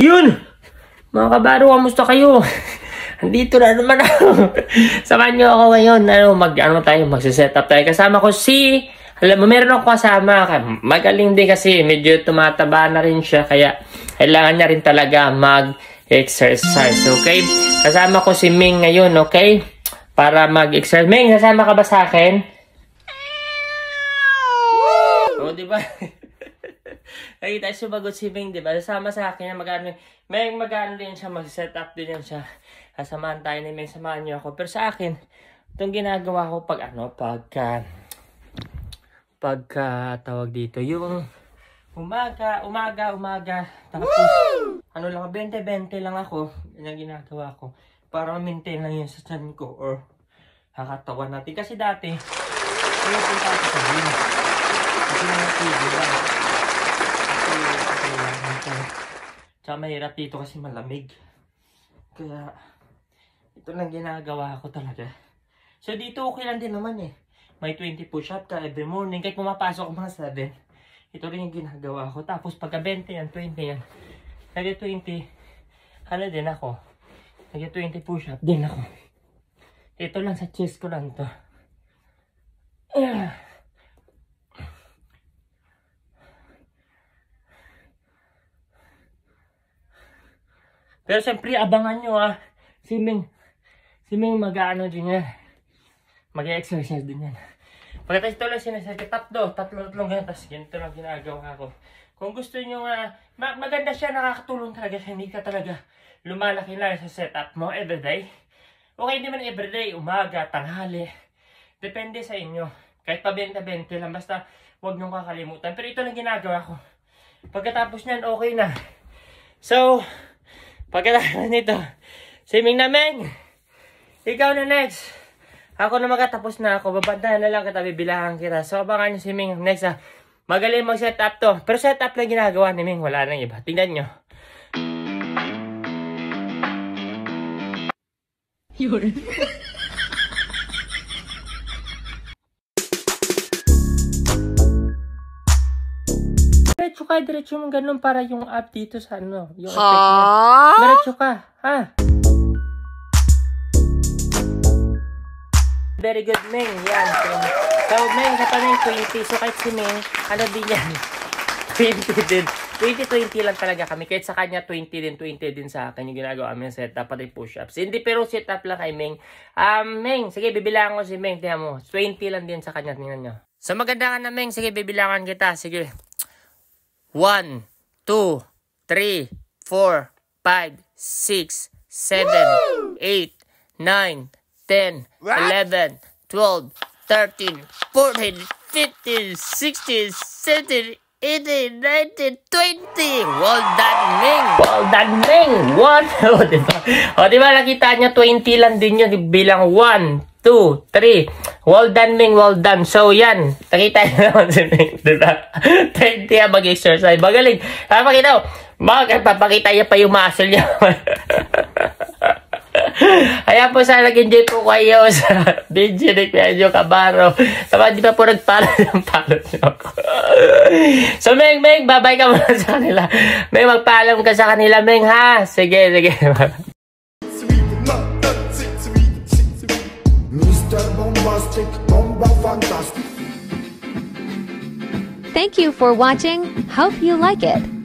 Yun! Mga kabaro, kamusta kayo? Andito na naman ako. Samahan nyo ako ngayon. Magse-set up tayo. Kasama ko alam mo, meron ako kasama. Magaling din kasi. Medyo tumataba na rin siya. Kaya, kailangan niya rin talaga mag-exercise. Okay? Kasama ko si Ming ngayon. Okay? Para mag-exercise. Ming, kasama ka ba sa akin? Oo, diba? Nakita sumagot si Ming, diba? Kasama sa akin. Mag-ano din siya. Mag-set up din yan siya. Kasamahan tayo ni Ming. Samahan niyo ako. Pero sa akin, itong ginagawa ko tawag dito, yung umaga, tapos, lang, 20-20 lang ako, yan ang ginagawa ko, para ma-maintain lang yun sa tiyan ko, or kakatawan natin, kasi dati, punta ako sa gym, kasi mga lang, tsaka mahirap dito kasi malamig, kaya, ito lang ginagawa ko talaga, so dito okay lang din naman eh. May 20 push-up ka every morning. Kahit pumapasok ako mga 7. Ito rin yung ginagawa ko. Tapos pagka 20 yan, 20 yan. Nag-20. Din ako. Nag-20 push-up din ako. Ito lang sa chest ko lang to. Pero siyempre, abangan nyo Si Ming mag-ano din yan. Mag-exercise din yan. Pagkatapos ito lang sinasabi, tatlong ganyan, tapos ganito lang ginagawa ko. Kung gusto nyo maganda siya, nakakatulong talaga, hindi ka talaga lumalaki lang sa setup mo everyday. Okay naman everyday, umaga, tanghali. Depende sa inyo. Kahit pa 20-20 lang, basta huwag nyo kakalimutan. Pero ito lang ginagawa ko. Pagkatapos nyan, okay na. So, pagkatapos nito, Ming na Ming, ikaw na next. Ako na magkatapos na ako. Babantayan na lang kita. Bibilangan kita. So, abangan nyo si Ming. Next magaling mag-set up to. Pero set up lang ginagawa ni Ming. Wala nang iba. Tingnan nyo. Yun. Diretso mong ganun para yung up dito sa yung effect niya. Diretso ka. Very good, Ming. Yan. So, Ming, sa panay 20. So, kahit si Ming, din yan? 20 din. 20-20 lang talaga kami. Kahit sa kanya, 20 din sa akin yung ginagawa kami ng setup, pati push-ups. Hindi, pero setup lang kay Ming. Ming, sige, bibilangan ko si Ming. Tingnan mo, 20 lang din sa kanya. Tingnan nyo. So, maganda ka na, Ming. Sige, bibilangan kita. Sige. 1, 2, 3, 4, 5, 6, 7, 8, 9, 10, 11, 12, 13, 14, 15, 16, 17, 18, 19, 20. Well done, Ming. Well done, Ming. What? Diba nakita niya 20 lang din yun. Bilang 1, 2, 3. Well done, Ming. Well done. So, yan. Nakita niyo naman si Ming. Diba? 20 mag-exercise. Magaling. Papakita niya pa yung muscle niya. Ayan po, sana nag-enjoy po kayo sa video ni Medyo Kabaro. Tama, di pa po nag-follow ng follow nyo ako. So, Ming, babay ka muna sa kanila. Ming, mag-follow ka sa kanila, Ming, ha? Sige. Mr. Bombastic, Bomba Fantastic. Thank you for watching. Hope you like it.